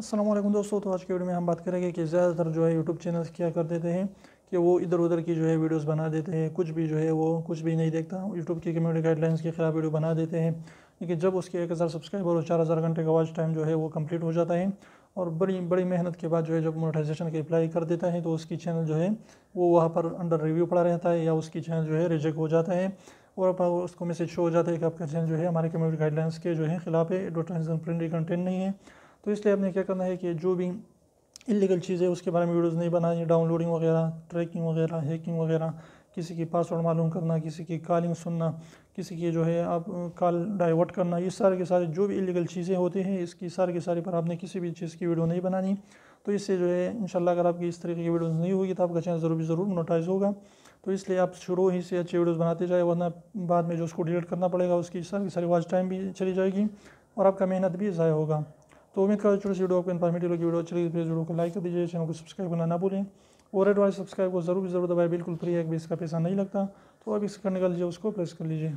अस्सलाम वालेकुम दोस्तों। तो आज के वीडियो में हम बात करेंगे कि ज़्यादातर जो है यूट्यूब चैनल्स क्या कर देते हैं कि वो इधर उधर की जो है वीडियोस बना देते हैं। कुछ भी जो है वो कुछ भी नहीं देखता, यूट्यूब की कम्युनिटी गाइडलाइंस के खिलाफ वीडियो बना देते हैं। लेकिन जब उसके 1000 सब्सक्राइबर और 4000 घंटे का वॉच टाइम जो है वो कंप्लीट हो जाता है और बड़ी बड़ी मेहनत के बाद जो है जब मोनेटाइजेशन के अप्लाई कर देता है तो उसकी चैनल जो है वो वहाँ पर अंडर रिव्यू पड़ा रहता है या उसकी चैनल जो है रिजेक्ट हो जाता है और उसको मैसेज शो हो जाता है कि आपका चैनल जो है हमारे कम्युनिटी गाइडलाइंस के जो है खिलाफ है, एडवर्टाइजमेंट फ्रेंडली कंटेंट नहीं है। तो इसलिए आपने क्या करना है कि जो भी इलीगल चीज़ें उसके बारे में वीडियोस नहीं बनानी, डाउनलोडिंग वगैरह, ट्रैकिंग वगैरह, हैकिंग वगैरह, किसी की पासवर्ड मालूम करना, किसी की कॉलिंग सुनना, किसी की जो है आप कॉल डाइवर्ट करना, ये सारे के सारे जो भी इलीगल चीज़ें होती हैं इसकी सारी की सारी पर आपने किसी भी चीज़ की वीडियो नहीं बनानी। तो इससे जो है इंशाल्लाह अगर आपकी इस तरीके की वीडियोस नहीं होगी तो आपका चैनल ज़रूर मोनेटाइज होगा। तो इसलिए आप शुरू ही से अच्छी वीडियोस बनाते जाए, वरना बाद में जो उसको डिलीट करना पड़ेगा उसकी सारी की सारी वॉच टाइम भी चली जाएगी और आपका मेहनत भी ज़ाया होगा। तो उम्मीद करता हूँ छोटी सी वीडियो आपको इन्फॉर्मेटिव लगी। वीडियो अच्छी लगी प्लीज़ वीडियो को लाइक कर दीजिए, चैनल को सब्सक्राइब करना ना भूलें और रेड वाले सब्सक्राइब को ज़रूर दबाएं, बिल्कुल फ्री है, इसका पैसा नहीं लगता। तो अब इस करने का लीजिए उसको प्रेस कर लीजिए।